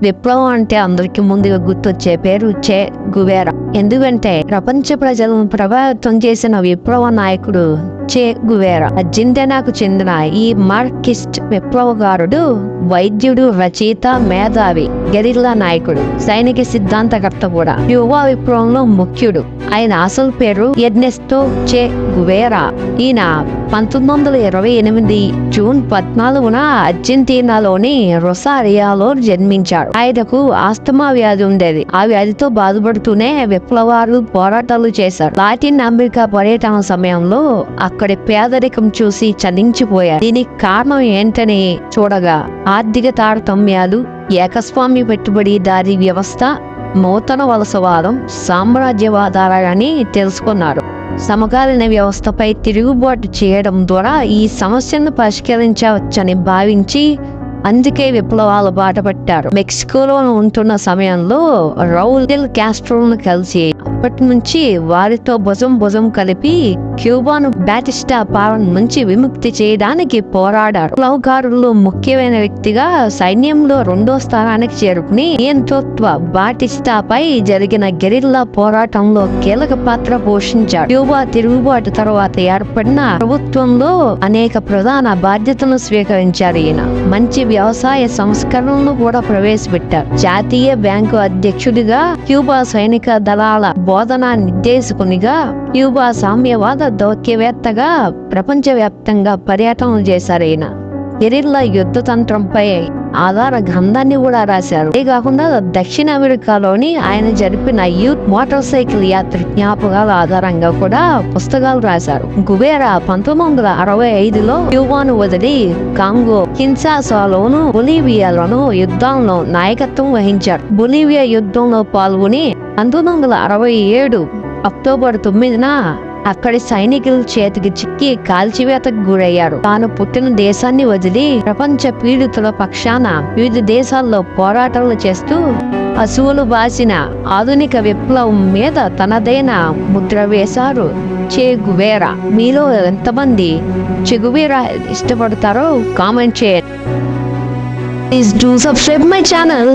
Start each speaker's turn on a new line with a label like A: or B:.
A: విప్లవం అంటే అందరికి ముందుగా గుర్తొచ్చే పేరు చే గువేరా. ఎందుకంటే ప్రపంచ ప్రజలను ప్రభావితం చేసిన విప్లవ నాయకుడు చే గువేరా. అర్జెంటీనాకు చెందిన ఈ మార్క్సిస్ట్ విప్లవకారుడు వైద్యుడు, రచయిత, మేధావి, గెరిల్లా నాయకుడు, సైనిక సిద్ధాంతకర్త కూడా. క్యూబా విప్లవంలో ముఖ్యుడు. ఆయన అసలు పేరు ఎర్నెస్టో చే గువేరా. ఈయన 1928 జూన్ 14న అర్జెంటీనాలోని రొసారియాలో జన్మించాడు. ఆయనకు ఆస్తమా వ్యాధి ఉండేది. ఆ వ్యాధితో బాధపడుతూనే విప్లవాలు, పోరాటాలు చేశారు. లాటిన్ అమెరికా పర్యటన సమయంలో అక్కడి పేదరికం చూసి చలించిపోయారు. దీనికి కారణం ఏంటని చూడగా ఆర్థిక తారతమ్యాలు, ఏకస్వామ్య పెట్టుబడిదారీ వ్యవస్థ, నూతన వలసవాదం, సామ్రాజ్యవాదాలని తెలుసుకున్నారు. సమకాలీన వ్యవస్థపై తిరుగుబాటు చేయడం ద్వారా ఈ సమస్యను పరిష్కరించవచ్చని భావించి అందుకే విప్లవాల బాట పట్టారు. మెక్సికోలో ఉంటున్న సమయంలో రౌల్ డెల్ కాస్ట్రోను కలిసి అప్పటి నుంచి వారితో భుజం కలిపి క్యూబాను బాటిస్టా పాలన నుంచి విముక్తి చేయడానికి పోరాడారు. విప్లవకారుల్లో ముఖ్యమైన వ్యక్తిగా సైన్యంలో 2వ స్థానానికి చేరుకుని నియంతృత్వ బాటిస్టాపై జరిగిన గెరిల్లా పోరాటంలో కీలక పాత్ర పోషించాడు. క్యూబా తిరుగుబాటు తర్వాత ఏర్పడిన ప్రభుత్వంలో అనేక ప్రధాన బాధ్యతలను స్వీకరించారు. ఈయన మంచి వ్యవసాయ సంస్కరణలను కూడా ప్రవేశపెట్టారు. జాతీయ బ్యాంకు అధ్యక్షుడిగా, క్యూబా సైనిక దళాల బోధనా నిర్దేశకునిగా, క్యూబా సామ్యవాద దౌత్యవేత్తగా ప్రపంచవ్యాప్తంగా పర్యటనలు చేశారు. ఈయన గెరిల్లా యుద్ధ తంత్రంపై ఆధార గ్రంథాన్ని కూడా రాశారు. అంతేకాకుండా దక్షిణ అమెరికాలోని ఆయన జరిపిన యూత్ మోటార్ సైకిల్ యాత్ర జ్ఞాపకాల ఆధారంగా కూడా పుస్తకాలు రాశారు. గువేరా 1965లో క్యూబాను వదిలి కాంగో, కిన్షాసాలోను, బొలీవియాలోను యుద్ధాలను నాయకత్వం వహించారు. బొలీవియా యుద్ధంలో పాల్గొని 1967 అక్టోబర్ 9న అక్కడి సైనికుల చేతికి చిక్కి కాల్చివేతకు గురయ్యారు. తాను పుట్టిన దేశాన్ని వదిలి ప్రపంచ పీడితుల పక్షాన వివిధ దేశాల్లో పోరాటాలు చేస్తూ అసువులు బాసిన ఆధునిక విప్లవం మీద తనదైన ముద్ర వేశారు చే గువేరా. మీలో ఎంతమంది చే గువేరా ఇష్టపడతారో కామెంట్ చేయండి. Please do subscribe my channel.